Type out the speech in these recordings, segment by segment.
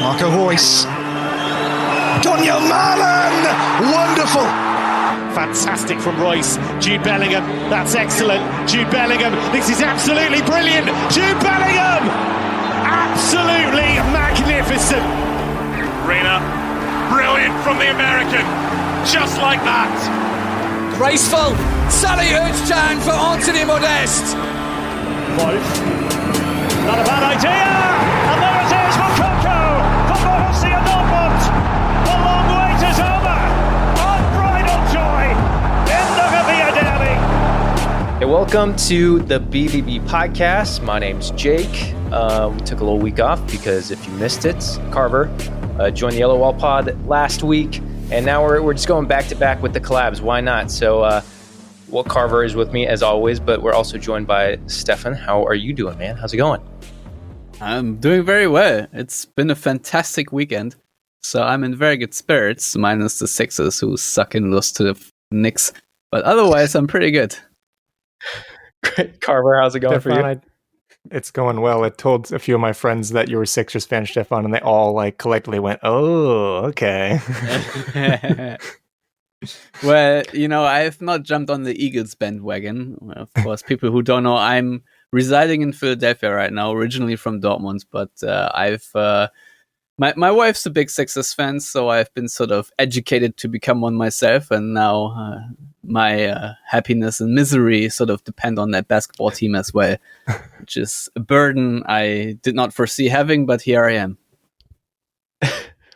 Marco Reus. Daniel Malen! Wonderful! Fantastic from Reus. Jude Bellingham, that's excellent. Jude Bellingham, this is absolutely brilliant. Jude Bellingham! Absolutely magnificent. Reina, brilliant from the American. Just like that. Graceful. Sally Hoods turn for Anthony Modeste. Wolf. Not a bad idea. And there it is for Coco for Borussia Dortmund. The long wait is over. Unbridled joy in the Revier Derby. Hey, welcome to the BVB podcast. My name's Jake. We took a little week off because if you missed it, Carver joined the TheYellowWallPod last week. And now we're just going back to back with the collabs. Why not? So, Carver is with me as always, but we're also joined by Stefan. How are you doing, man? How's it going? I'm doing very well. It's been a fantastic weekend. So I'm in very good spirits, minus the Sixers who suck and lost to the Knicks. But otherwise, I'm pretty good. Great. Carver, how's it going Stefan, for you? It's going well. I told a few of my friends that you were Sixers fan, Stefan, and they all collectively went, "Oh, okay." Well, I have not jumped on the Eagles bandwagon. Of course, people who don't know, I'm residing in Philadelphia right now, originally from Dortmund, but my wife's a big Sixers fan, so I've been sort of educated to become one myself, and now my happiness and misery sort of depend on that basketball team as well, which is a burden I did not foresee having, but here I am.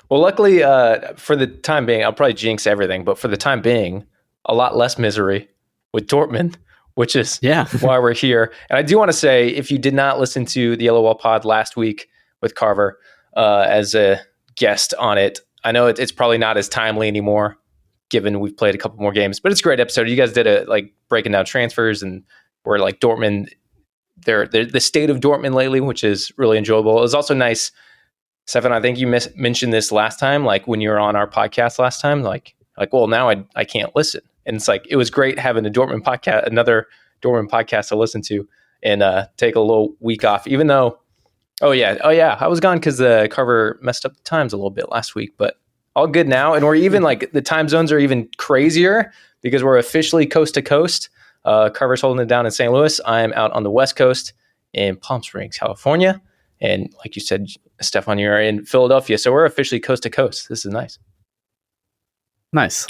Well, luckily, for the time being, I'll probably jinx everything, but for the time being, a lot less misery with Dortmund, which is why we're here. And I do want to say, if you did not listen to the TheYellowWallPod last week with Carver as a guest on it, I know it's probably not as timely anymore, given we've played a couple more games, but it's a great episode. You guys did breaking down transfers and where Dortmund, they're the state of Dortmund lately, which is really enjoyable. It was also nice. Stefan, I think you mentioned this last time, when you were on our podcast last time, well, now I can't listen. And it's it was great having another Dortmund podcast to listen to and take a little week off, even though, oh yeah, I was gone because Carver messed up the times a little bit last week, but all good now. And we're even the time zones are even crazier because we're officially coast to coast. Carver's holding it down in St. Louis. I'm out on the West Coast in Palm Springs, California. And like you said, Stefan, you're in Philadelphia. So we're officially coast to coast. This is nice. Nice.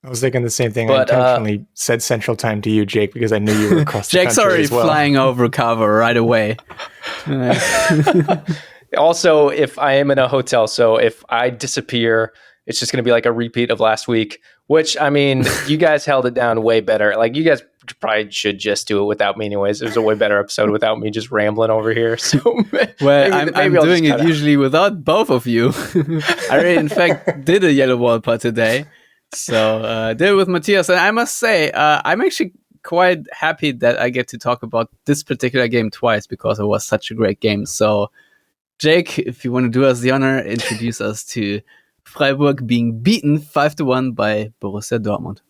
I was thinking the same thing. I intentionally said Central Time to you, Jake, because I knew you were across the Jake's country already as well. flying over Carver right away. Also, if I am in a hotel, so if I disappear, it's just going to be a repeat of last week, which, I mean, you guys held it down way better. You guys probably should just do it without me anyways. It was a way better episode without me just rambling over here. So well, I'm doing it usually without both of you. I in fact did a TheYellowWallPod today. So did it with Matthias. And I must say, I'm actually quite happy that I get to talk about this particular game twice because it was such a great game. So Jake, if you want to do us the honor, introduce us to Freiburg being beaten 5-1 by Borussia Dortmund.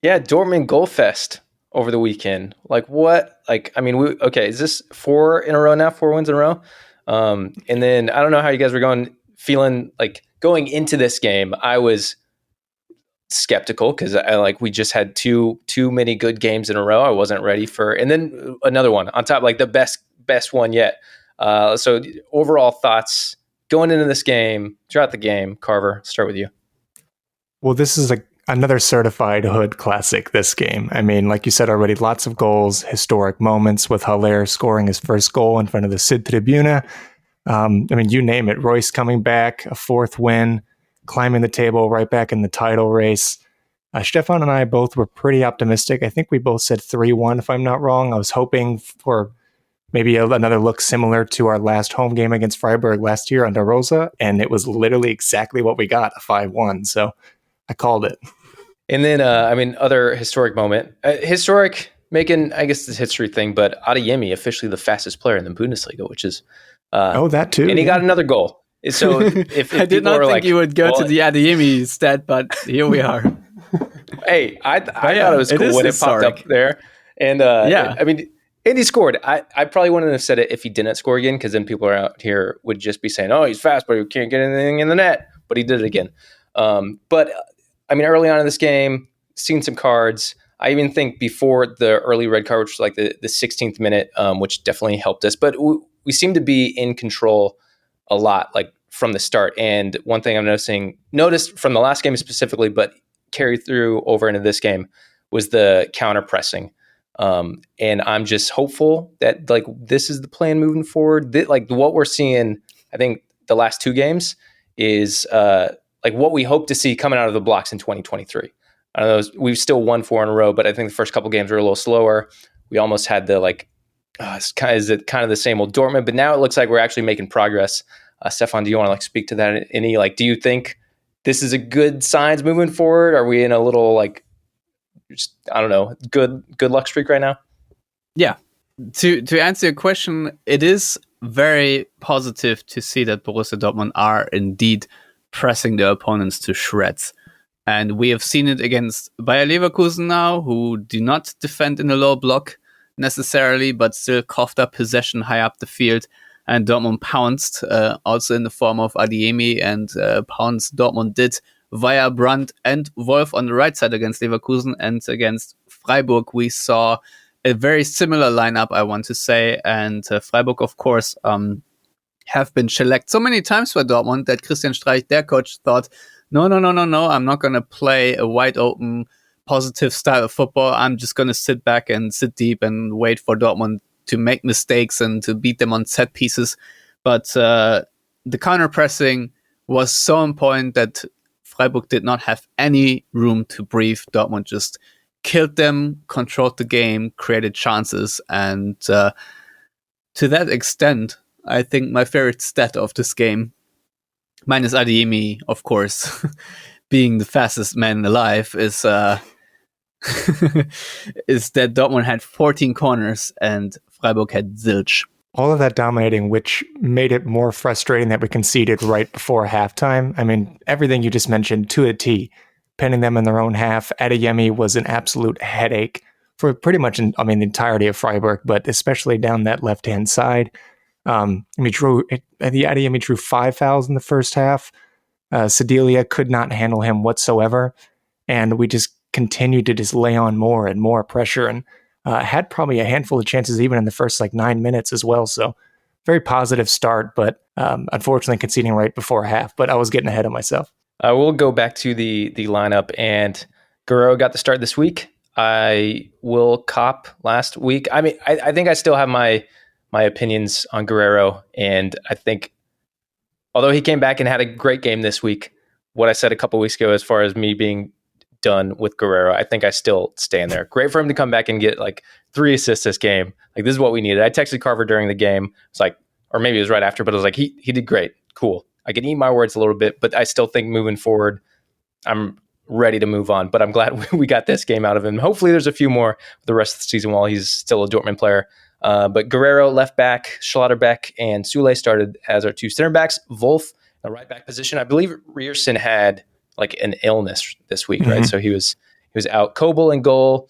Yeah, Dortmund goal fest over the weekend. What? Is this 4 in a row now? 4 wins in a row? And then I don't know how you guys were feeling going into this game. I was skeptical because we just had too many good games in a row. I wasn't ready for, and then another one on top, the best one yet. So overall thoughts going into this game, throughout the game. Carver, start with you. Well, this is another certified hood classic, this game. I mean, like you said already, lots of goals, historic moments with Haller scoring his first goal in front of the Südtribüne. You name it. Reus coming back, a 4th win, climbing the table, right back in the title race. Stefan and I both were pretty optimistic. I think we both said 3-1, if I'm not wrong. I was hoping for maybe another look similar to our last home game against Freiburg last year under Rosa, and it was literally exactly what we got, a 5-1. So I called it. And then, other historic moment. Historic, making, I guess, this history thing, but Adeyemi officially the fastest player in the Bundesliga, which is... that too. And he got another goal. So if I did not think you would go to the Adeyemi stat, but here we are. Hey, I thought it was cool when it popped up there. And And he scored. I probably wouldn't have said it if he didn't score again, because then people are out here would just be saying, oh, he's fast, but he can't get anything in the net. But he did it again. But, I mean, early on in this game, seen some cards. I even think before the early red card, which was like the 16th minute, which definitely helped us. But we seem to be in control a lot, like from the start. And one thing I'm noticed from the last game specifically, but carried through over into this game, was the counter pressing. And I'm just hopeful that like this is the plan moving forward. Like what we're seeing, I think the last two games is like what we hope to see coming out of the blocks in 2023. I don't know, we've still won 4 in a row, but I think the first couple games were a little slower. We almost had the like, is it kind of the same old Dortmund? But now it looks like we're actually making progress. Stefan, do you want to like speak to that? Any like, do you think this is a good signs moving forward? Are we in a little like, just, I don't know, good luck streak right now? Yeah. To answer your question, it is very positive to see that Borussia Dortmund are indeed pressing their opponents to shreds. And we have seen it against Bayer Leverkusen now, who do not defend in a low block necessarily, but still coughed up possession high up the field. And Dortmund pounced, also in the form of Adeyemi, and pounced Dortmund did via Brandt and Wolf on the right side against Leverkusen. And against Freiburg, we saw a very similar lineup, I want to say. And Freiburg, of course, have been shellacked so many times by Dortmund that Christian Streich, their coach, thought, no, I'm not going to play a wide open, positive style of football. I'm just going to sit back and sit deep and wait for Dortmund to make mistakes and to beat them on set pieces. But the counter pressing was so important that Freiburg did not have any room to breathe. Dortmund just killed them, controlled the game, created chances. And to that extent, I think my favorite stat of this game, minus Adeyemi, of course, being the fastest man alive, is that Dortmund had 14 corners and Freiburg had zilch. All of that dominating, which made it more frustrating that we conceded right before halftime. I mean, everything you just mentioned to a T, pinning them in their own half. Adeyemi was an absolute headache for pretty much, the entirety of Freiburg, but especially down that left-hand side. Adeyemi drew 5 fouls in the first half. Sedilia could not handle him whatsoever. And we just continued to just lay on more and more pressure, and had probably a handful of chances even in the first 9 minutes as well. So very positive start, but unfortunately conceding right before half. But I was getting ahead of myself. We'll go back to the lineup, and Guerrero got the start this week. I will cop last week. I mean, I think I still have my opinions on Guerrero, and I think although he came back and had a great game this week, what I said a couple weeks ago as far as me being done with Guerrero, I think I still stand there. Great for him to come back and get 3 assists this game. This is what we needed. I texted Carver during the game. It's or maybe it was right after, but I was like, he did great. Cool. I can eat my words a little bit, but I still think moving forward, I'm ready to move on. But I'm glad we got this game out of him. Hopefully there's a few more the rest of the season while he's still a Dortmund player. But Guerrero, left back, Schlotterbeck, and Sule started as our 2 center backs. Wolf, the right back position. I believe Rierson had an illness this week, right? So he was out. Kobel in goal.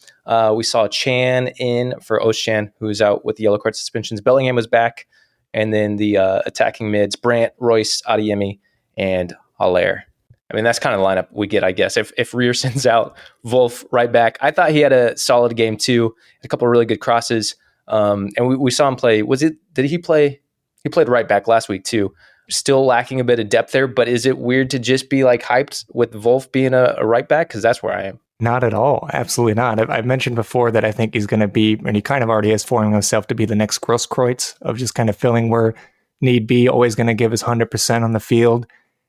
We saw Chan in for Özcan, who was out with the yellow card suspensions. Bellingham was back. And then the attacking mids, Brandt, Royce, Adeyemi, and Haller. I mean, that's kind of the lineup we get, I guess. If Rierson's out, Wolf right back. I thought he had a solid game too. A couple of really good crosses. And we saw him play. Did he play? He played right back last week too. Still lacking a bit of depth there, but is it weird to just be hyped with Wolf being a right back? Because that's where I am. Not at all. Absolutely not. I've mentioned before that I think he's going to be, and he kind of already is forming himself to be the next Grosskreutz of just kind of filling where need be, always going to give his 100% on the field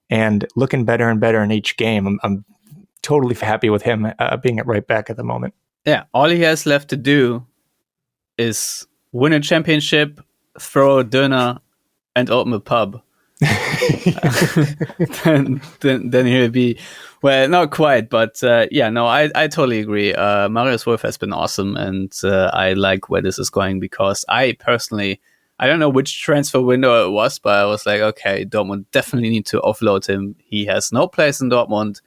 and looking better and better in each game. I'm totally happy with him being at right back at the moment. Yeah, all he has left to do is win a championship, throw a dinner, and open a pub. then he'll be, well, not quite, but I totally agree. Marius Wolf has been awesome, and I like where this is going, because I personally, I don't know which transfer window it was, but I was like, okay, Dortmund definitely need to offload him. He has no place in Dortmund.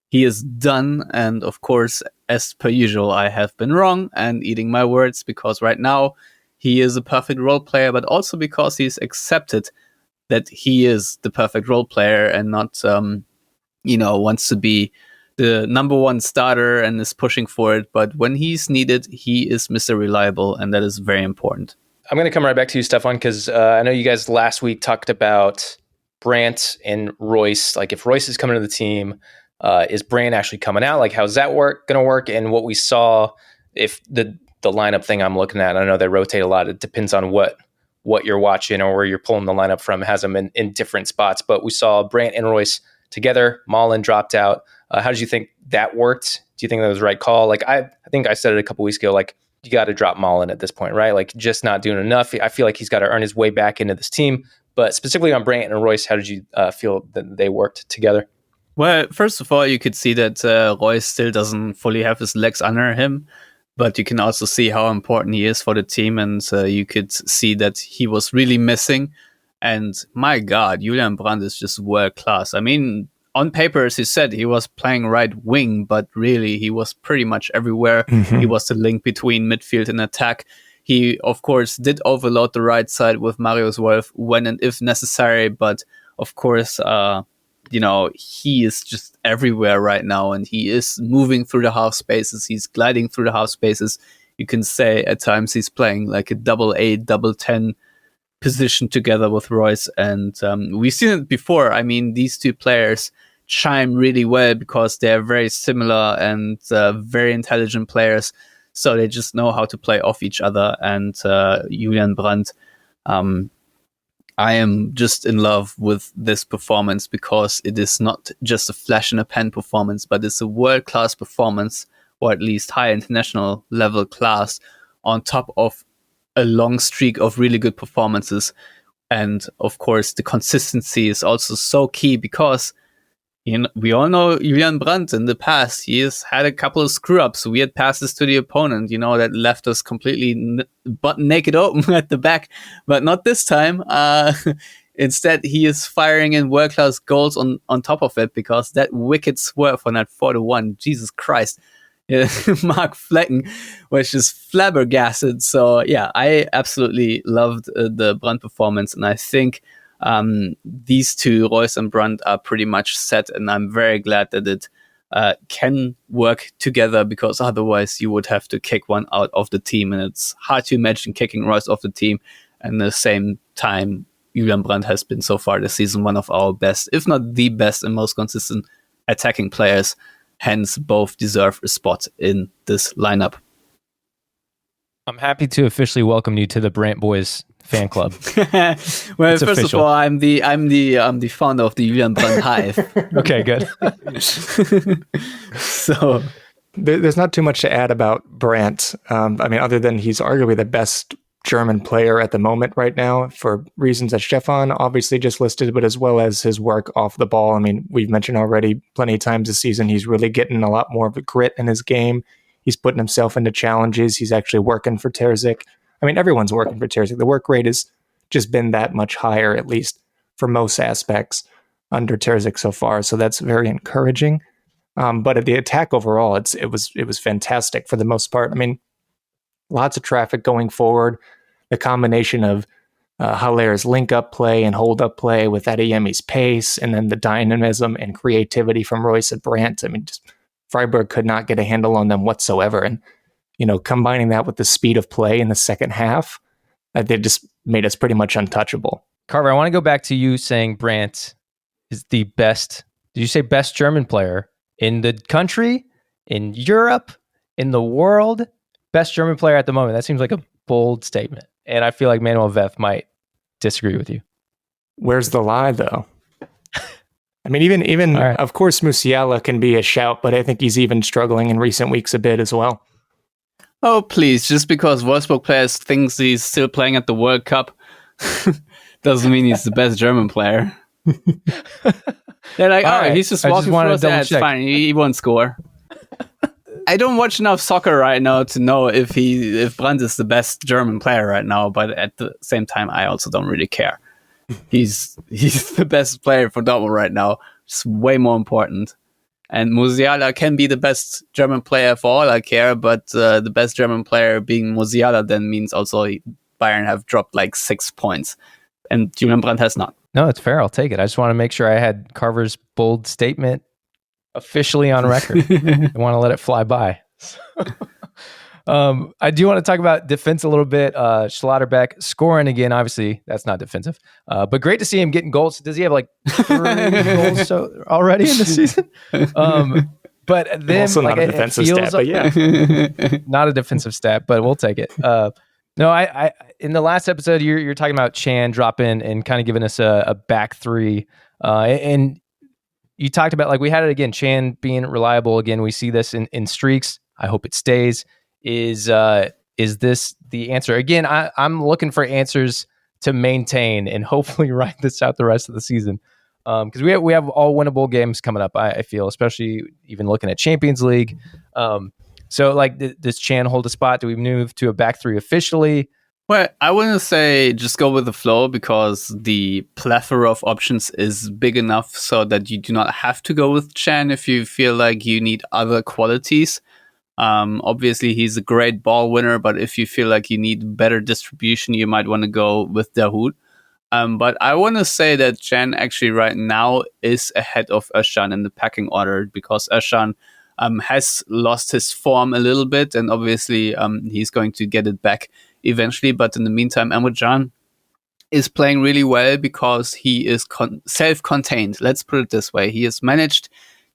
He is done, and of course, as per usual, I have been wrong and eating my words, because right now he is a perfect role player, but also because he's accepted that he is the perfect role player and not, wants to be the number one starter and is pushing for it. But when he's needed, he is Mr. Reliable, and that is very important. I'm going to come right back to you, Stefan, because I know you guys last week talked about Brandt and Royce. Like, if Royce is coming to the team, is Brandt actually coming out? Like, how's that going to work? And what we saw, if the lineup thing I'm looking at, I know they rotate a lot. It depends on what you're watching or where you're pulling the lineup from, has them in different spots. But we saw Brandt and Royce together. Malen dropped out. How did you think that worked? Do you think that was the right call? Like, I think I said it a couple weeks ago, like, you got to drop Malen at this point, right? Like, just not doing enough. I feel like he's got to earn his way back into this team. But specifically on Brandt and Royce, how did you feel that they worked together? Well, first of all, you could see that Royce still doesn't fully have his legs under him, but you can also see how important he is for the team, and you could see that he was really missing. And my God, Julian Brandt is just world class. I mean, on paper, as he said, he was playing right wing, but really he was pretty much everywhere. Mm-hmm. He was the link between midfield and attack. He, of course, did overload the right side with Marius Wolf when and if necessary, but of course, he is just everywhere right now, and he is moving through the half spaces. He's gliding through the half spaces. You can say at times he's playing like a 8, 10 position together with Royce, and we've seen it before. I mean, these two players chime really well because they're very similar and very intelligent players, so they just know how to play off each other. And Julian Brandt, I am just in love with this performance because it is not just a flash in a pan performance, but it's a world-class performance, or at least high international level class, on top of a long streak of really good performances. And of course, the consistency is also so key because we all know Julian Brandt in the past. He has had a couple of screw-ups, weird passes to the opponent, that left us completely butt naked open at the back. But not this time. Instead, he is firing in world-class goals on top of it, because that wicked swerve on that 4-1, Jesus Christ. Mark Flecken was just flabbergasted. So yeah, I absolutely loved the Brandt performance, and I think these two, Royce and Brandt, are pretty much set, and I'm very glad that it can work together, because otherwise you would have to kick one out of the team, and it's hard to imagine kicking Royce off the team. And at the same time, Julian Brandt has been so far this season one of our best, if not the best and most consistent attacking players. Hence, both deserve a spot in this lineup. I'm happy to officially welcome you to the Brandt Boys fan club. Well, it's first official. Of all, I'm the founder of the Julian Brandt Hive. Okay, good. So there's not too much to add about Brandt. Other than he's arguably the best German player at the moment right now, for reasons that Stefan obviously just listed, but as well as his work off the ball. I mean, we've mentioned already plenty of times this season, he's really getting a lot more of a grit in his game. He's putting himself into challenges. He's actually working for Terzic. I mean, everyone's working for Terzic. The work rate has just been that much higher, at least for most aspects, under Terzic so far. So that's very encouraging. But at the attack overall, it was fantastic for the most part. I mean, lots of traffic going forward. The combination of Haller's link-up play and hold-up play with Adeyemi's pace, and then the dynamism and creativity from Royce and Brandt. I mean, just Freiburg could not get a handle on them whatsoever. And, combining that with the speed of play in the second half, they just made us pretty much untouchable. Carver, I want to go back to you saying Brandt is the best, did you say best German player in the country, in Europe, in the world? Best German player at the moment. That seems like a bold statement. And I feel like Manuel Veth might disagree with you. Where's the lie, though? I mean, even right. Of course, Musiala can be a shout, but I think he's even struggling in recent weeks a bit as well. Oh, please. Just because Wolfsburg players thinks he's still playing at the World Cup doesn't mean he's the best German player. They're like, right. He's just walking through us. Yeah, it's fine. He won't score. I don't watch enough soccer right now to know if Brandt is the best German player right now, but at the same time, I also don't really care. He's the best player for Dortmund right now. It's way more important. And Musiala can be the best German player for all I care, but the best German player being Musiala then means also Bayern have dropped like 6 points, and Julian Brandt has not. No, it's fair. I'll take it. I just want to make sure I had Carver's bold statement officially on record. I want to let it fly by. I do want to talk about defense a little bit. Schlotterbeck scoring again. Obviously, that's not defensive, but great to see him getting goals. Does he have like 3 goals already in the season? But then also not a defensive stat, but yeah, not a defensive stat, but we'll take it. No, I in the last episode you're talking about Chan dropping and kind of giving us a back three, and you talked about, like, we had it again, Chan being reliable again. We see this in streaks. I hope it stays. Is this the answer? Again, I'm looking for answers to maintain and hopefully ride this out the rest of the season. Because we have all winnable games coming up, I feel, especially even looking at Champions League. So, like, does Chan hold a spot? Do we move to a back three officially? Well, I wouldn't say just go with the flow, because the plethora of options is big enough so that you do not have to go with Chan if you feel like you need other qualities. Obviously, he's a great ball winner, but if you feel like you need better distribution, you might want to go with Dahoud. But I want to say that Chan actually right now is ahead of Özcan in the pecking order, because Özcan has lost his form a little bit, and obviously he's going to get it back eventually. But in the meantime, Emre Can is playing really well because he is self-contained. Let's put it this way. He has managed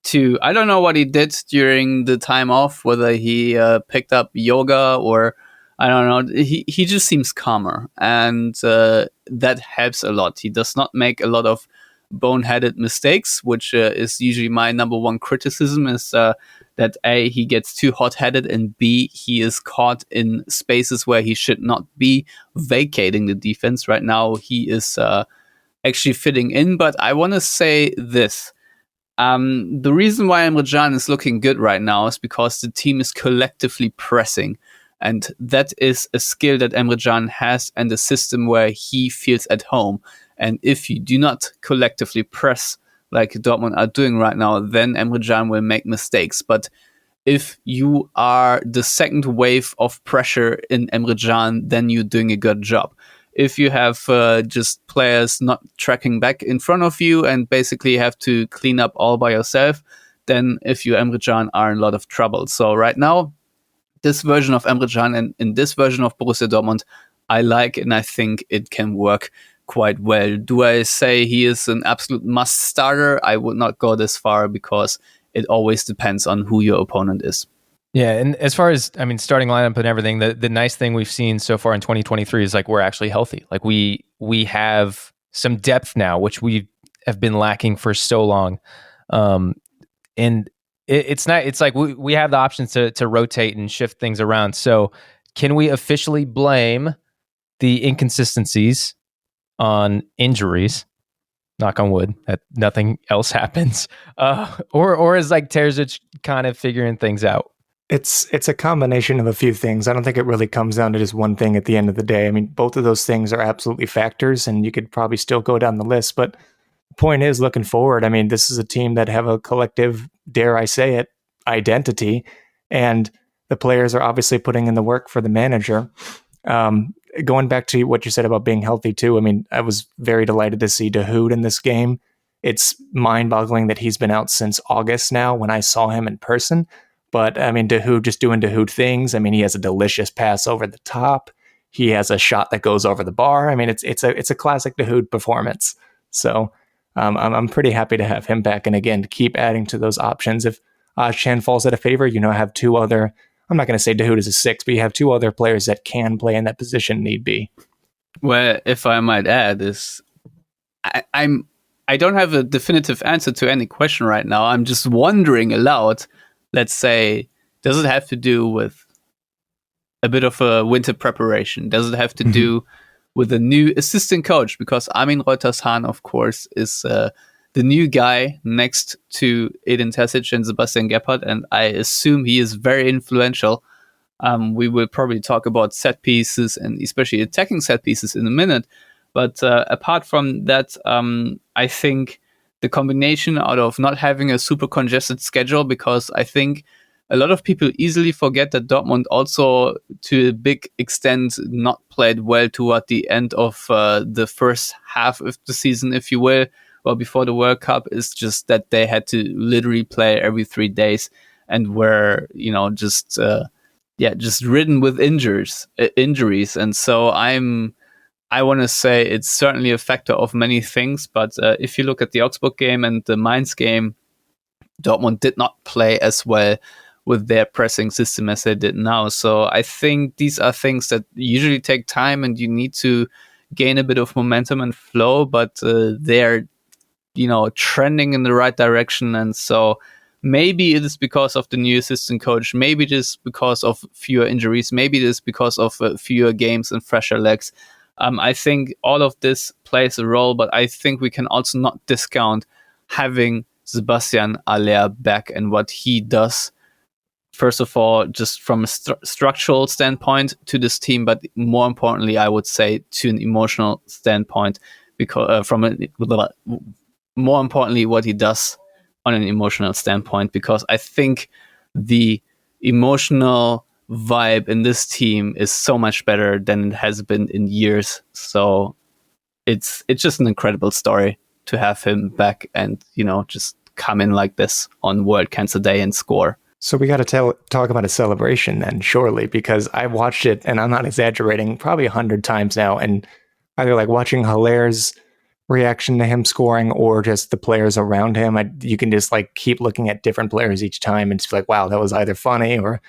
to, I don't know what he did during the time off, whether he picked up yoga or I don't know. He just seems calmer, and that helps a lot. He does not make a lot of boneheaded mistakes, which is usually my number one criticism, is that A, he gets too hot-headed, and B, he is caught in spaces where he should not be, vacating the defense. Right now, he is actually fitting in, but I want to say this. The reason why Emre Can is looking good right now is because the team is collectively pressing. And that is a skill that Emre Can has, and a system where he feels at home. And if you do not collectively press like Dortmund are doing right now, then Emre Can will make mistakes. But if you are the second wave of pressure in Emre Can, then you're doing a good job. If you have just players not tracking back in front of you and basically have to clean up all by yourself, then if you Emre Can are in a lot of trouble. So right now, this version of Emre Can and in this version of Borussia Dortmund, I like, and I think it can work quite well. Do I say he is an absolute must starter? I would not go this far, because it always depends on who your opponent is. Yeah, and as far as, I mean, starting lineup and everything, the nice thing we've seen so far in 2023 is, like, we're actually healthy. Like, we have some depth now, which we have been lacking for so long. And it's not. It's like we have the options to rotate and shift things around. So, can we officially blame the inconsistencies on injuries? Knock on wood that nothing else happens. Or is, like, Terzic kind of figuring things out? It's a combination of a few things. I don't think it really comes down to just one thing at the end of the day. I mean, both of those things are absolutely factors, and you could probably still go down the list. But the point is, looking forward, I mean, this is a team that have a collective, dare I say it, identity, and the players are obviously putting in the work for the manager. Going back to what you said about being healthy too, I mean, I was very delighted to see Dahoud in this game. It's mind-boggling that he's been out since August now when I saw him in person. But I mean, Dahoud just doing Dahoud things. I mean, he has a delicious pass over the top. He has a shot that goes over the bar. I mean, it's a classic Dahoud performance. So I'm pretty happy to have him back. And again, to keep adding to those options. If Chan falls out of favor, I have two other. I'm not going to say Dahoud is a 6, but you have two other players that can play in that position need be. Well, if I might add, is I don't have a definitive answer to any question right now. I'm just wondering aloud. Let's say, does it have to do with a bit of a winter preparation? Does it have to do with a new assistant coach? Because Armin Reuters-Hahn, of course, is the new guy next to Edin Terzic and Sebastian Gebhardt, and I assume he is very influential. We will probably talk about set pieces and especially attacking set pieces in a minute. But apart from that, I think the combination out of not having a super congested schedule, because I think a lot of people easily forget that Dortmund also, to a big extent, not played well toward the end of the first half of the season, if you will, or before the World Cup. Is just that they had to literally play every 3 days and were, just ridden with injuries. And so I want to say it's certainly a factor of many things. But if you look at the Augsburg game and the Mainz game, Dortmund did not play as well with their pressing system as they did now. So I think these are things that usually take time and you need to gain a bit of momentum and flow, but they're, trending in the right direction. And so maybe it is because of the new assistant coach. Maybe it is because of fewer injuries. Maybe it is because of fewer games and fresher legs. I think all of this plays a role, but I think we can also not discount having Sébastien Haller back and what he does. First of all, just from a structural standpoint to this team, but more importantly, I would say to an emotional standpoint, because more importantly, what he does on an emotional standpoint, because I think the emotional vibe in this team is so much better than it has been in years. So it's just an incredible story to have him back and, just come in like this on World Cancer Day and score. So we got to talk about a celebration then, surely, because I watched it, and I'm not exaggerating, probably 100 times now, and either like watching Haller's reaction to him scoring or just the players around him, you can just like keep looking at different players each time and just be like, wow, that was either funny or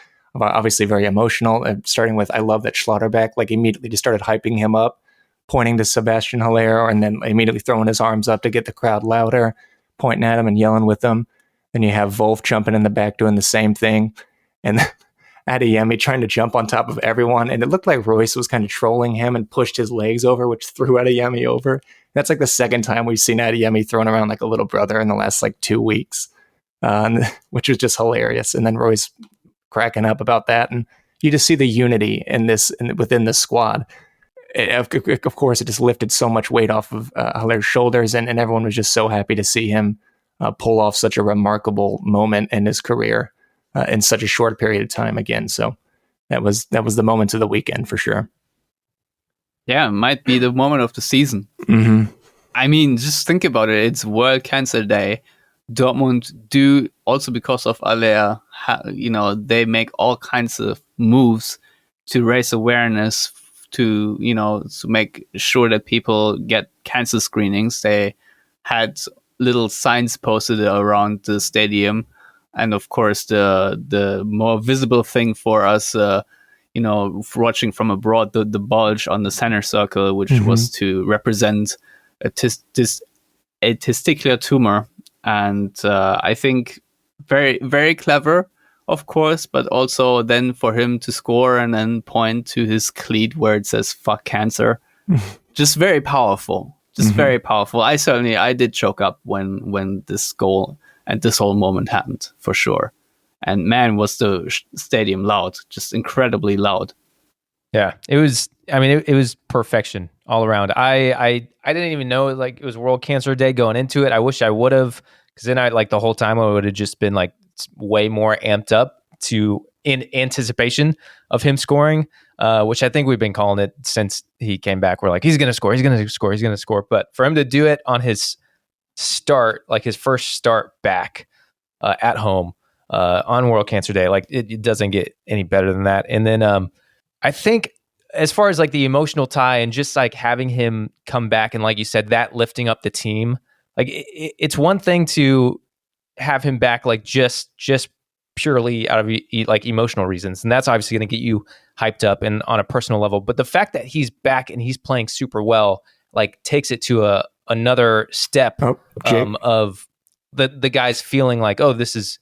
obviously very emotional. Starting with, I love that Schlotterbeck like immediately just started hyping him up, pointing to Sébastien Haller, and then immediately throwing his arms up to get the crowd louder, pointing at him and yelling with them. Then you have Wolf jumping in the back doing the same thing. And Adeyemi trying to jump on top of everyone. And it looked like Royce was kind of trolling him and pushed his legs over, which threw Adeyemi over. That's like the second time we've seen Adeyemi thrown around like a little brother in the last like 2 weeks, which was just hilarious. And then Royce cracking up about that. And you just see the unity within the squad. Of course, it just lifted so much weight off of Haller's shoulders, and everyone was just so happy to see him pull off such a remarkable moment in his career in such a short period of time again. So that was the moment of the weekend for sure. Yeah, it might be the moment of the season. Mm-hmm. I mean, just think about it. It's World Cancer Day. Dortmund do, also because of Haller, they make all kinds of moves to raise awareness, to make sure that people get cancer screenings. They had little signs posted around the stadium, and of course the more visible thing for us, watching from abroad, the bulge on the center circle, which was to represent a testicular tumor. And I think very, very clever, of course, but also then for him to score and then point to his cleat where it says "fuck cancer," just very powerful. Just very powerful. I did choke up when this goal and this whole moment happened, for sure. And man, was the stadium loud, just incredibly loud. Yeah, it was. I mean, it was perfection all around. I didn't even know like it was World Cancer Day going into it. I wish I would have, because then the whole time I would have just been like way more amped up in anticipation of him scoring, which I think we've been calling it since he came back. We're like, he's going to score, he's going to score, he's going to score. But for him to do it on his start, like his first start back at home on World Cancer Day, like it doesn't get any better than that. And then I think as far as like the emotional tie and just like having him come back and like you said, that lifting up the team, like it's one thing to have him back like just purely out of like emotional reasons, and that's obviously going to get you hyped up and on a personal level. But the fact that he's back and he's playing super well, like takes it to another step of the guys feeling like, oh, this is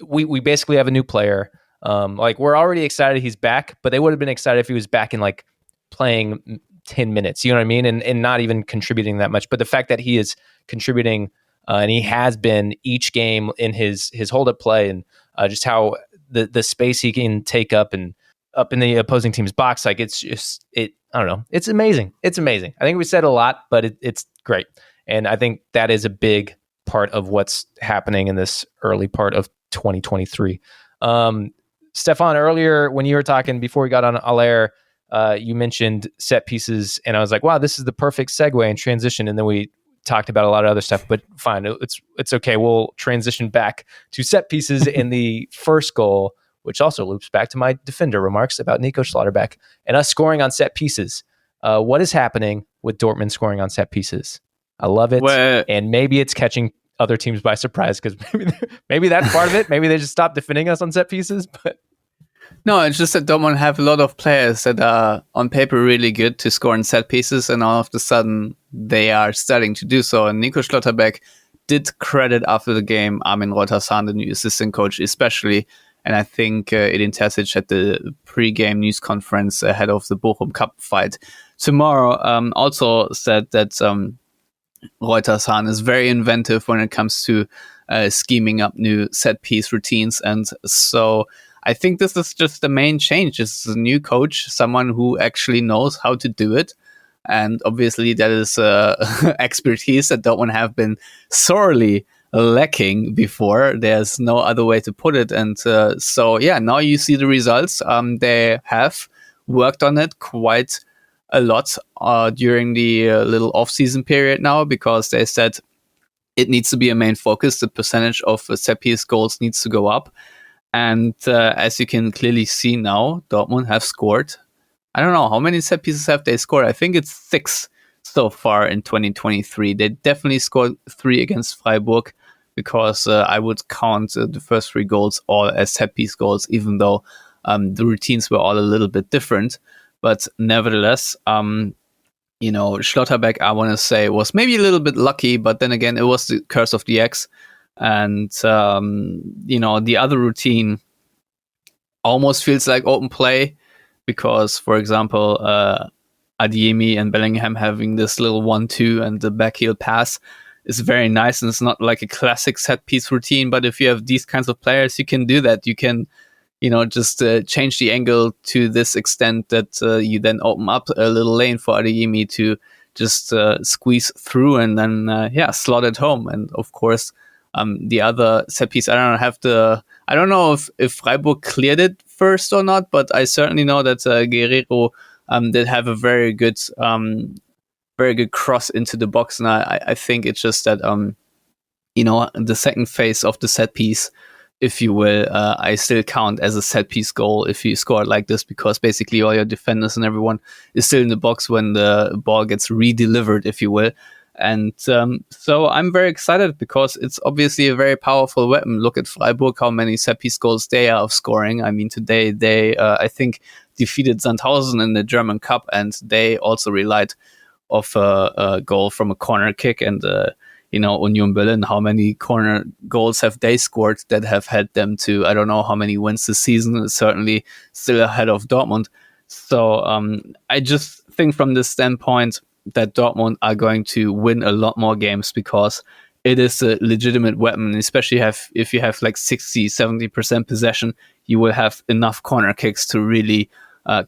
we basically have a new player. Like we're already excited he's back, but they would have been excited if he was back in like playing 10 minutes, you know what I mean? And not even contributing that much. But the fact that he is contributing and he has been each game in his hold-up play and just how the space he can take up and up in the opposing team's box, like it's just, I don't know. It's amazing. It's amazing. I think we said a lot, but it's great. And I think that is a big part of what's happening in this early part of 2023. Stefan, earlier when you were talking before we got on Haller, you mentioned set pieces, and I was like, wow, this is the perfect segue and transition. And then we talked about a lot of other stuff, but fine, it's okay. We'll transition back to set pieces in the first goal, which also loops back to my defender remarks about Nico Schlotterbeck and us scoring on set pieces. What is happening with Dortmund scoring on set pieces? I love it, and maybe it's catching other teams by surprise because maybe that's part of it. Maybe they just stopped defending us on set pieces, but no, it's just that Dortmund have a lot of players that are on paper really good to score in set pieces, and all of a sudden they are starting to do so. And Nico Schlotterbeck did credit after the game Armin Reuter-Sahn, the new assistant coach, especially. And I think Edin Terzic at the pre-game news conference ahead of the Bochum Cup fight tomorrow also said that Reuter-Sahn is very inventive when it comes to scheming up new set-piece routines. And so I think this is just the main change. This is a new coach, someone who actually knows how to do it. And obviously that is expertise that Dortmund have been sorely lacking before. There's no other way to put it. And so, now you see the results. They have worked on it quite a lot during the little off-season period now, because they said it needs to be a main focus. The percentage of set-piece goals needs to go up. And as you can clearly see now, Dortmund have scored. I don't know, how many set pieces have they scored? I think it's 6 so far in 2023. They definitely scored 3 against Freiburg, because I would count the first 3 goals all as set piece goals, even though the routines were all a little bit different. But nevertheless, Schlotterbeck, I want to say, was maybe a little bit lucky, but then again, it was the curse of the X. And, the other routine almost feels like open play, because, for example, Adeyemi and Bellingham having this little 1-2 and the backheel pass is very nice, and it's not like a classic set piece routine. But if you have these kinds of players, you can do that. You can, just change the angle to this extent that you then open up a little lane for Adeyemi to just squeeze through and then, slot it home. And of course, the other set piece, I don't know if Freiburg cleared it first or not, but I certainly know that Guerreiro did have a very good cross into the box, and I think it's just that the second phase of the set piece, if you will, I still count as a set piece goal if you score it like this, because basically all your defenders and everyone is still in the box when the ball gets re-delivered, if you will. And so I'm very excited, because it's obviously a very powerful weapon. Look at Freiburg, how many set-piece goals they are scoring. I mean, today they, I think, defeated Sandhausen in the German Cup, and they also relied off a goal from a corner kick. And, Union Berlin, how many corner goals have they scored that have had them to, I don't know how many wins this season, certainly still ahead of Dortmund. So I just think from this standpoint that Dortmund are going to win a lot more games, because it is a legitimate weapon, especially if you have like 60-70% possession, you will have enough corner kicks to really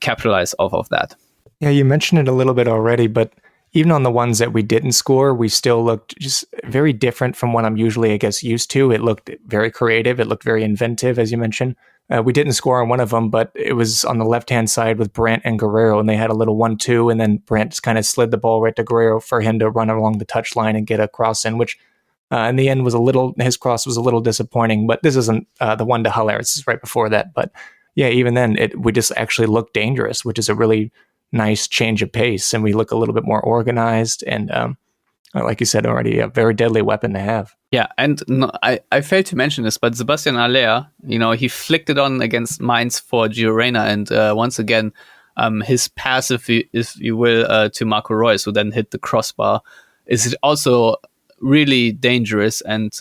capitalize off of that. Yeah, you mentioned it a little bit already, but even on the ones that we didn't score, we still looked just very different from what I'm usually, used to. It looked very creative. It looked very inventive, as you mentioned. We didn't score on one of them, but it was on the left-hand side with Brandt and Guerreiro, and they had a little 1-2, and then Brandt just kind of slid the ball right to Guerreiro for him to run along the touchline and get a cross in, which in the end his cross was a little disappointing, but this isn't the one to Haller. This is right before that. But yeah, even then, we just actually look dangerous, which is a really nice change of pace, and we look a little bit more organized and like you said already, a very deadly weapon to have. Yeah, and I failed to mention this, but Sébastien Haller, he flicked it on against Mainz for Gio Reyna, and once again, his pass, if you will, to Marco Reus, who then hit the crossbar, is also really dangerous. And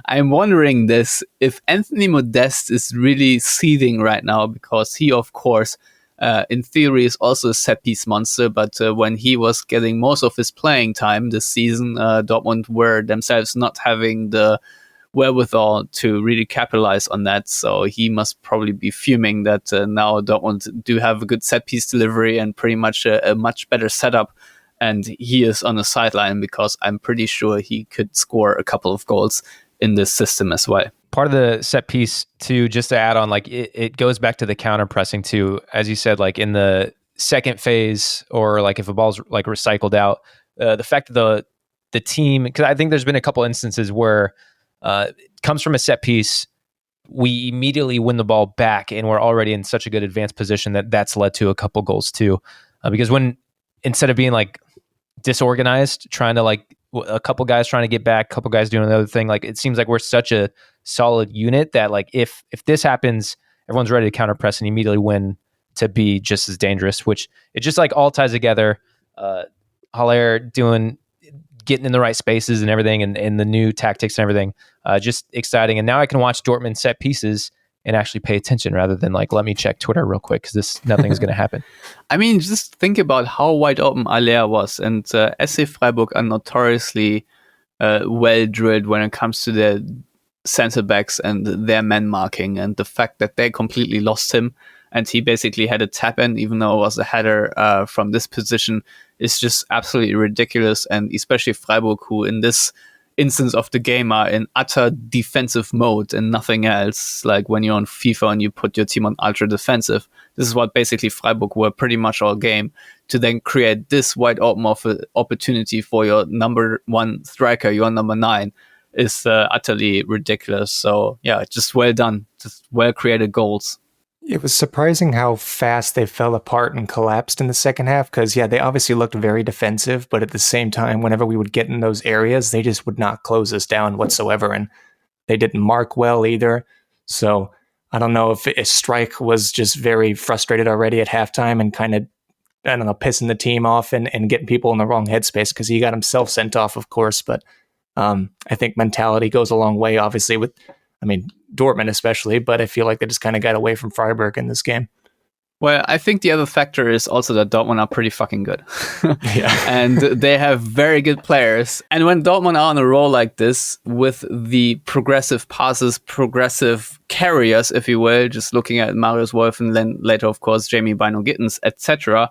I'm wondering if Anthony Modeste is really seething right now, because he, of course, in theory, is also a set-piece monster, but when he was getting most of his playing time this season, Dortmund were themselves not having the wherewithal to really capitalize on that. So he must probably be fuming that now Dortmund do have a good set-piece delivery and pretty much a much better setup, and he is on the sideline, because I'm pretty sure he could score a couple of goals in this system as well. Part of the set piece too, just to add on, like it goes back to the counter pressing too, as you said, like in the second phase, or like if a ball's like recycled out, the fact that the team, because I think there's been a couple instances where it comes from a set piece, we immediately win the ball back, and we're already in such a good advanced position that's led to a couple goals too. Because when, instead of being like disorganized, trying to like a couple guys trying to get back, a couple guys doing another thing, like it seems like we're such a solid unit that like if this happens, everyone's ready to counter press and immediately win to be just as dangerous, which it just like all ties together. Haller getting in the right spaces and everything, and the new tactics and everything, just exciting. And now I can watch Dortmund set pieces and actually pay attention rather than like, let me check Twitter real quick because nothing is going to happen. I mean, just think about how wide open Haller was. And SC Freiburg are notoriously well drilled when it comes to their center backs and their man marking. And the fact that they completely lost him and he basically had a tap in, even though it was a header from this position, is just absolutely ridiculous. And especially Freiburg, who in this instance of the game are in utter defensive mode and nothing else. Like when you're on FIFA and you put your team on ultra defensive, this is what basically Freiburg were pretty much all game, to then create this wide open opportunity for your number one striker, your number 9, is utterly ridiculous. So yeah, just well done, just well created goals. It was surprising how fast they fell apart and collapsed in the second half, because, yeah, they obviously looked very defensive, but at the same time, whenever we would get in those areas, they just would not close us down whatsoever, and they didn't mark well either. So I don't know if Strike was just very frustrated already at halftime and kind of, I don't know, pissing the team off and getting people in the wrong headspace, because he got himself sent off, of course, but I think mentality goes a long way, obviously, with, I mean, Dortmund especially, but I feel like they just kind of got away from Freiburg in this game. Well, I think the other factor is also that Dortmund are pretty fucking good. Yeah. And they have very good players. And when Dortmund are on a roll like this, with the progressive passes, progressive carriers, if you will, just looking at Marius Wolf and then later, of course, Jamie Bino-Gittens, etc.,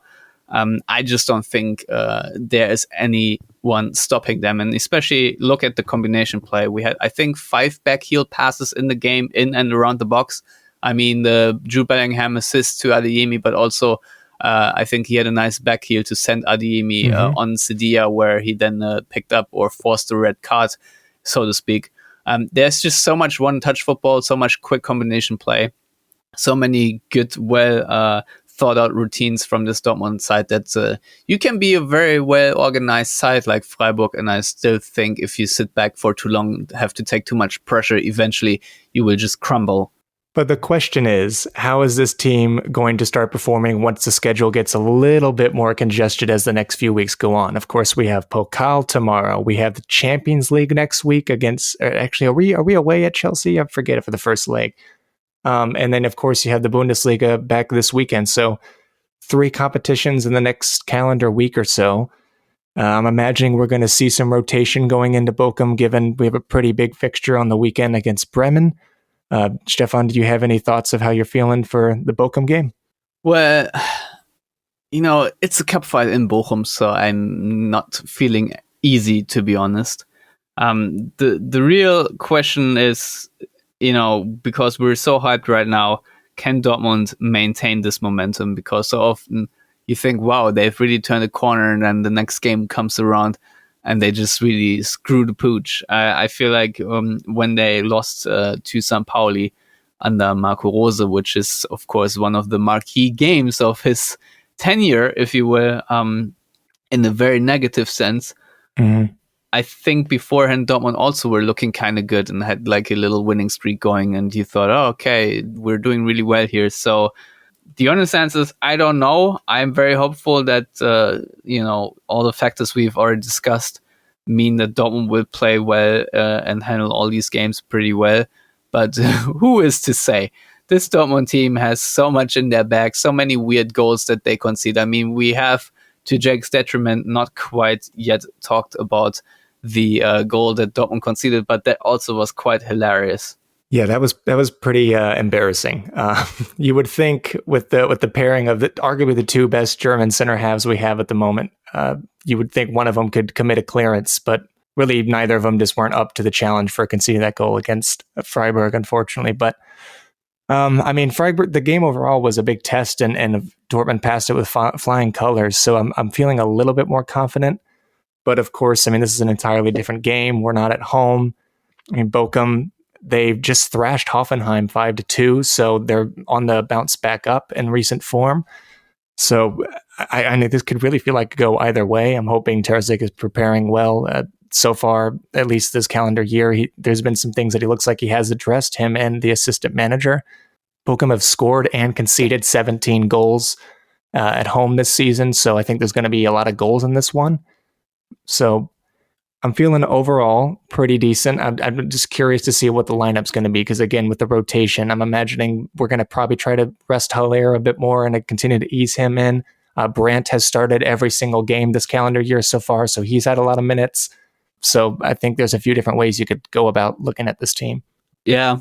I just don't think there is anyone stopping them. And especially look at the combination play. We had, I think, 5 backheel passes in the game, in and around the box. I mean, the Jude Bellingham assist to Adeyemi, but also I think he had a nice backheel to send Adeyemi on Sedilla, where he then picked up or forced a red card, so to speak. There's just so much one-touch football, so much quick combination play, so many good, thought out routines from this Dortmund side that you can be a very well organized side like Freiburg, and I still think if you sit back for too long, have to take too much pressure, eventually you will just crumble. But the question is, how is this team going to start performing once the schedule gets a little bit more congested as the next few weeks go on? Of course, we have Pokal tomorrow. We have the Champions League next week against, actually, are we away at Chelsea? I forget it for the first leg. And then, of course, you have the Bundesliga back this weekend. So 3 competitions in the next calendar week or so. I'm imagining we're going to see some rotation going into Bochum, given we have a pretty big fixture on the weekend against Bremen. Stefan, do you have any thoughts of how you're feeling for the Bochum game? Well, it's a cup fight in Bochum, so I'm not feeling easy, to be honest. The real question is, because we're so hyped right now, can Dortmund maintain this momentum? Because so often you think, wow, they've really turned a corner, and then the next game comes around and they just really screw the pooch. I feel like when they lost to St. Pauli under Marco Rose, which is, of course, one of the marquee games of his tenure, if you will, in a very negative sense. Mm-hmm. I think beforehand Dortmund also were looking kind of good and had like a little winning streak going, and you thought, oh, okay, we're doing really well here. So the honest answer is, I don't know. I'm very hopeful that, all the factors we've already discussed mean that Dortmund will play well and handle all these games pretty well. But who is to say? This Dortmund team has so much in their bag, so many weird goals that they concede. I mean, we have, to Jake's detriment, not quite yet talked about the goal that Dortmund conceded, but that also was quite hilarious. Yeah, that was pretty embarrassing. You would think with the pairing of arguably the 2 best German center halves we have at the moment, you would think one of them could commit a clearance, but really neither of them just weren't up to the challenge for conceding that goal against Freiburg, unfortunately. But I mean, Freiburg, the game overall was a big test, and Dortmund passed it with flying colors. So I'm feeling a little bit more confident. But of course, I mean, this is an entirely different game. We're not at home. I mean, Bochum, they've just thrashed Hoffenheim 5-2, so they're on the bounce back up in recent form. So I think this could really feel like go either way. I'm hoping Terzic is preparing well. So far, at least this calendar year, there's been some things that he looks like he has addressed, him and the assistant manager. Bochum have scored and conceded 17 goals at home this season, so I think there's going to be a lot of goals in this one. So I'm feeling overall pretty decent. I'm just curious to see what the lineup's going to be, because again, with the rotation, I'm imagining we're going to probably try to rest Haller a bit more and continue to ease him in. Brandt has started every single game this calendar year so far, so he's had a lot of minutes. So I think there's a few different ways you could go about looking at this team. Yeah.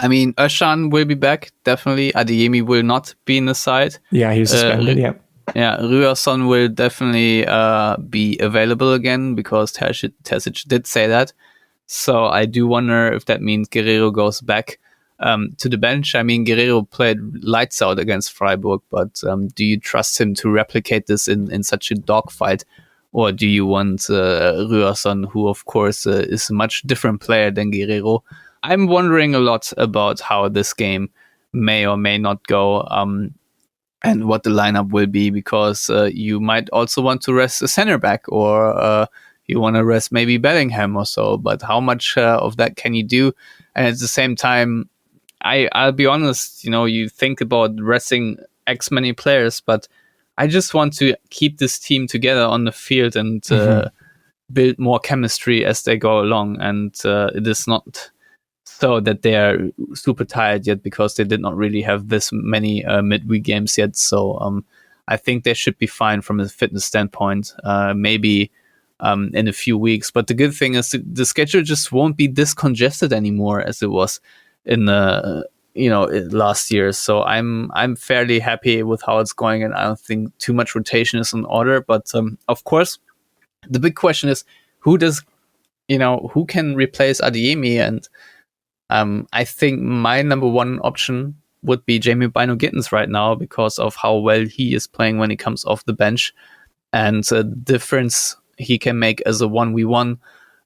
I mean, Özcan will be back, definitely. Adeyemi will not be in the side. Yeah, he's suspended, yeah. Yeah, Ryerson will definitely be available again, because Terzic did say that. So I do wonder if that means Guerreiro goes back to the bench. I mean, Guerreiro played lights out against Freiburg, but do you trust him to replicate this in such a dogfight? Or do you want Ryerson, who of course is a much different player than Guerreiro? I'm wondering a lot about how this game may or may not go, and what the lineup will be, because you might also want to rest a center back, or you want to rest maybe Bellingham or so. But how much of that can you do? And at the same time, I'll be honest, you think about resting X many players, but I just want to keep this team together on the field and build more chemistry as they go along. And it is not so that they are super tired yet, because they did not really have this many midweek games yet. So I think they should be fine from a fitness standpoint, maybe in a few weeks. But the good thing is the schedule just won't be this congested anymore as it was in the last year. So I'm fairly happy with how it's going, and I don't think too much rotation is in order. But of course, the big question is who can replace Adeyemi? And I think my number one option would be Jamie Bino-Gittens right now, because of how well he is playing when he comes off the bench, and the difference he can make as a 1v1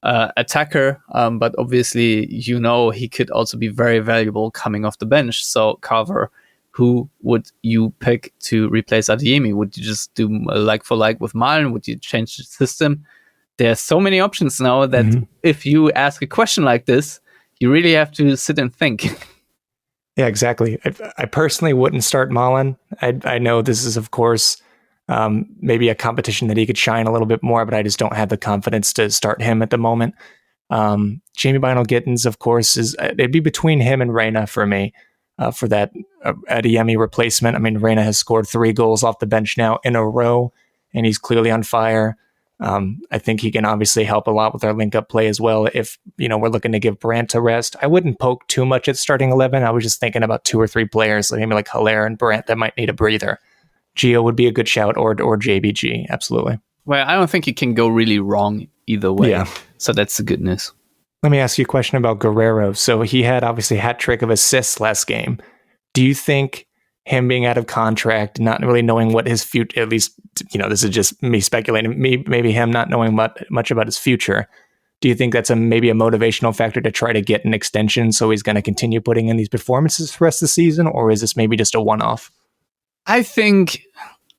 attacker. But obviously, he could also be very valuable coming off the bench. So, Carver, who would you pick to replace Adeyemi? Would you just do a like for like with Malen? Would you change the system? There's so many options now that if you ask a question like this, you really have to sit and think. Yeah, exactly. I personally wouldn't start Malen. I know this is, of course, maybe a competition that he could shine a little bit more, but I just don't have the confidence to start him at the moment. Jamie Bino-Gittens, of course, it'd be between him and Reina for me for that Adeyemi replacement. I mean, Reina has scored 3 goals off the bench now in a row, and he's clearly on fire. I think he can obviously help a lot with our link-up play as well. If we're looking to give Brandt a rest, I wouldn't poke too much at starting 11. I was just thinking about 2 or 3 players, maybe like Haller and Brandt, that might need a breather. Gio would be a good shout, or JBG, absolutely. Well, I don't think you can go really wrong either way. Yeah. So that's the good news. Let me ask you a question about Guerreiro. So he had obviously a hat trick of assists last game. Do you think him being out of contract, not really knowing what his future, at least, this is just me speculating, maybe him not knowing much about his future, do you think that's maybe a motivational factor to try to get an extension, so he's going to continue putting in these performances for the rest of the season, or is this maybe just a one-off?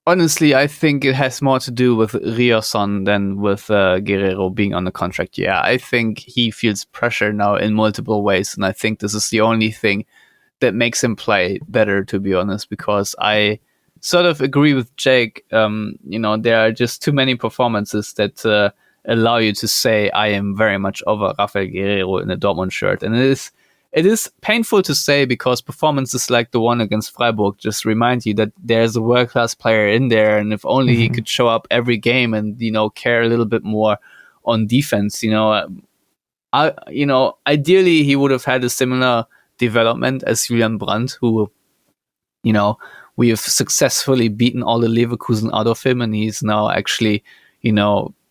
Honestly, I think it has more to do with Ryerson than with Guerreiro being on the contract. Yeah, I think he feels pressure now in multiple ways, and I think this is the only thing that makes him play better, to be honest, because I sort of agree with Jake. There are just too many performances that allow you to say, I am very much over Rafael Guerreiro in a Dortmund shirt. And it is painful to say, because performances like the one against Freiburg just remind you that there's a world-class player in there, and if only he could show up every game and, care a little bit more on defense, ideally he would have had a similar development as Julian Brandt, who, we have successfully beaten all the Leverkusen out of him, and he's now actually,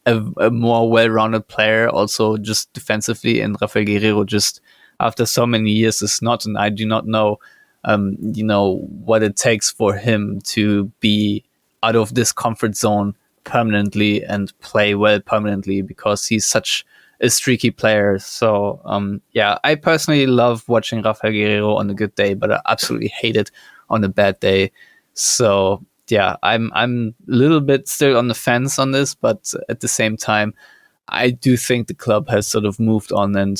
a more well-rounded player, also just defensively. And Rafael Guerreiro, just after so many years, is not, and I do not know, what it takes for him to be out of this comfort zone permanently and play well permanently, because he's such a streaky player. So I personally love watching Rafael Guerreiro on a good day, but I absolutely hate it on a bad day. So I'm a little bit still on the fence on this, but at the same time, I do think the club has sort of moved on, and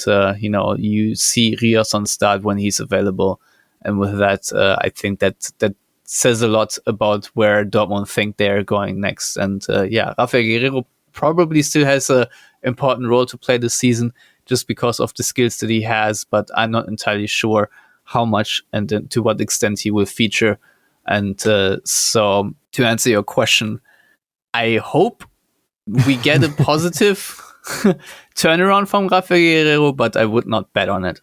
you see Rios on start when he's available, and with that, I think that says a lot about where Dortmund think they're going next. And Rafael Guerreiro probably still has a important role to play this season, just because of the skills that he has, but I'm not entirely sure how much and to what extent he will feature. And so to answer your question, I hope we get a positive turnaround from Rafael Guerreiro, but I would not bet on it.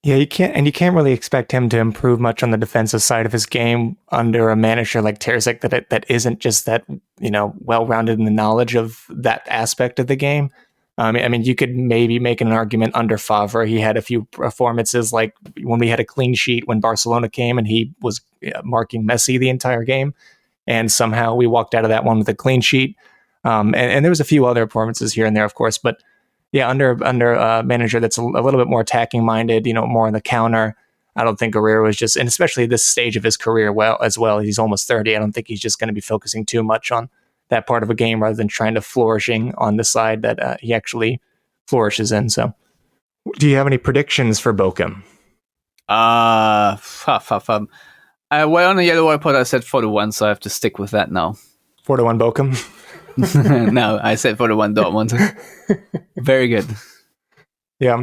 Yeah, you can't really expect him to improve much on the defensive side of his game under a manager like Terzic that isn't just that, well-rounded in the knowledge of that aspect of the game. I mean, you could maybe make an argument under Favre. He had a few performances, like when we had a clean sheet when Barcelona came and he was marking Messi the entire game, and somehow we walked out of that one with a clean sheet. And there was a few other performances here and there, of course, but yeah, under a manager that's a little bit more attacking minded, more on the counter. I don't think Guerreiro is just, and especially this stage of his career, as well, he's almost 30. I don't think he's just going to be focusing too much on that part of a game rather than trying to flourishing on the side that he actually flourishes in. So, do you have any predictions for Bochum? Well, on the YellowWallPod, I said 4-1, so I have to stick with that now. 4-1 Bochum? No, I said 4-1 Dortmund. Very good. Yeah.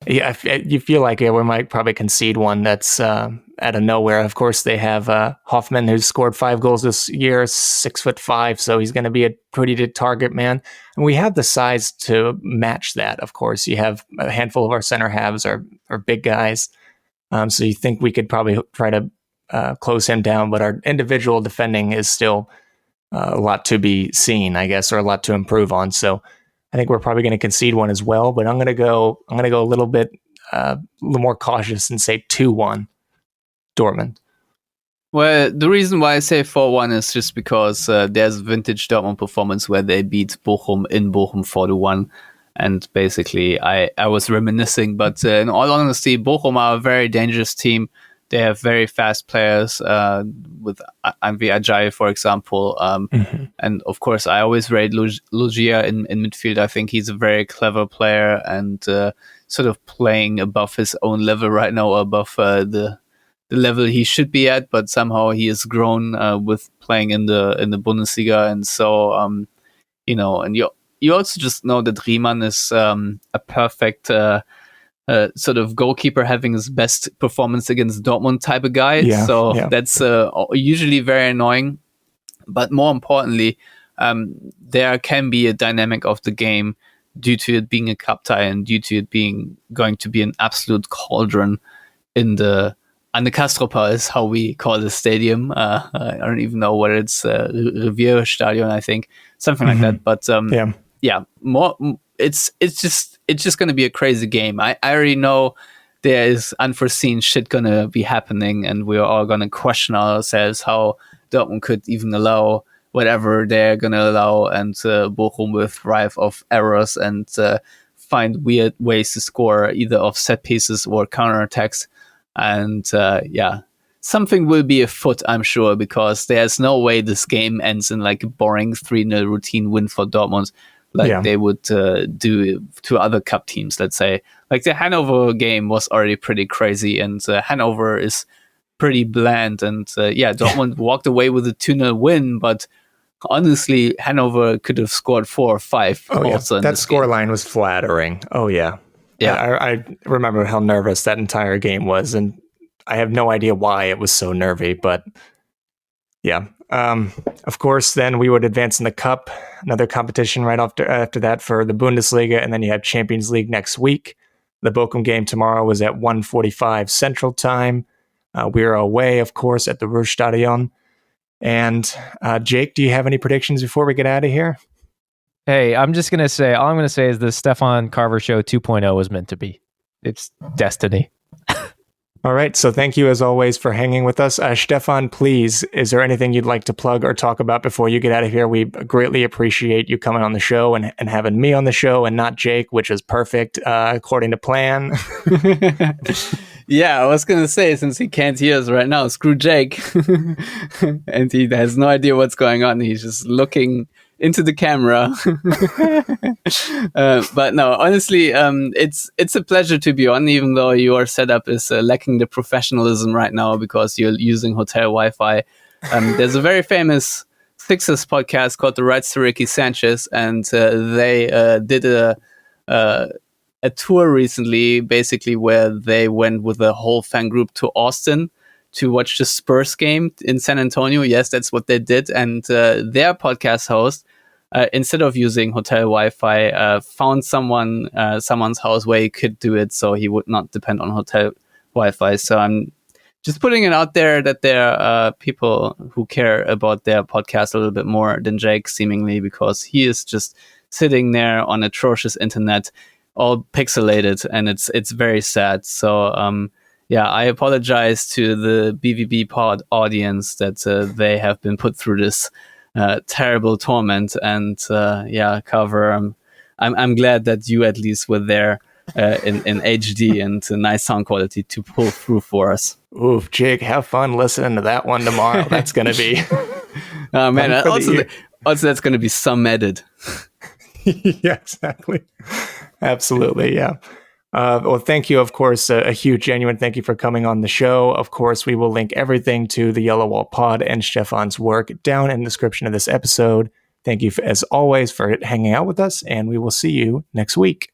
You feel like we might probably concede one that's out of nowhere. Of course, they have Hoffman, who's scored 5 goals this year, 6'5", so he's going to be a pretty good target man. And we have the size to match that, of course. You have a handful of our center halves are big guys. So you think we could probably try to close him down, but our individual defending is still a lot to be seen, I guess, or a lot to improve on. So I think we're probably going to concede one as well, but I'm going to go a little bit more cautious and say 2-1 Dortmund. Well, the reason why I say 4-1 is just because there's vintage Dortmund performance where they beat Bochum in Bochum 4-1. And basically, I was reminiscing, but in all honesty, Bochum are a very dangerous team. They have very fast players with Anvi Ajay, for example. And of course, I always rate Lugia in midfield. I think he's a very clever player and sort of playing above his own level right now, above the level he should be at. But somehow he has grown with playing in the Bundesliga. And so, and you also just know that Riemann is a perfect sort of goalkeeper having his best performance against Dortmund type of guy. That's usually very annoying. But more importantly, there can be a dynamic of the game due to it being a cup tie and due to it being going to be an absolute cauldron in the Castropa is how we call the stadium. I don't even know what it's Revier Stadion, I think, something like that. But more. It's just going to be a crazy game. I already know there is unforeseen shit going to be happening, and we're all going to question ourselves how Dortmund could even allow whatever they're going to allow, and Bochum will thrive off errors and find weird ways to score either off set pieces or counterattacks. And something will be afoot, I'm sure, because there's no way this game ends in like a boring 3-0 routine win for Dortmund. They would do to other cup teams, let's say. Like the Hanover game was already pretty crazy, and Hanover is pretty bland. And Dortmund walked away with a 2-0 win, but honestly, Hanover could have scored 4 or 5. Also that scoreline was flattering. Oh, yeah. I remember how nervous that entire game was, and I have no idea why it was so nervy, but yeah. Of course, then we would advance in the Cup, another competition right after that for the Bundesliga, and then you have Champions League next week. The Bochum game tomorrow was at 1:45 Central Time. We are away, of course, at the Ruhrstadion. And Jake, do you have any predictions before we get out of here? Hey, all I'm going to say is the Stefan Carver Show 2.0 was meant to be. It's destiny. All right. So thank you as always for hanging with us. Stefan, please, is there anything you'd like to plug or talk about before you get out of here? We greatly appreciate you coming on the show and having me on the show and not Jake, which is perfect according to plan. Yeah, I was going to say, since he can't hear us right now, screw Jake. And he has no idea what's going on. He's just looking into the camera. But no, honestly, it's a pleasure to be on, even though your setup is lacking the professionalism right now because you're using hotel Wi-Fi. There's a very famous Sixers podcast called The Rights to Ricky Sanchez, and they did a tour recently, basically where they went with a whole fan group to Austin to watch the Spurs game in San Antonio. Yes, that's what they did. And their podcast host, instead of using hotel Wi-Fi, found someone's house where he could do it, so he would not depend on hotel Wi-Fi. So I'm just putting it out there that there are people who care about their podcast a little bit more than Jake, seemingly, because he is just sitting there on atrocious internet, all pixelated, and it's very sad. So I apologize to the BVB pod audience that they have been put through this terrible torment. And Carver, I'm glad that you at least were there in HD and nice sound quality to pull through for us. Oof, Jake, have fun listening to that one tomorrow. That's going to be... Oh, man, also that's going to be some edit. Yeah, exactly. Absolutely, yeah. Well, thank you, of course, a huge, genuine thank you for coming on the show. Of course, we will link everything to the Yellow Wall Pod and Stefan's work down in the description of this episode. Thank you, as always, for hanging out with us, and we will see you next week.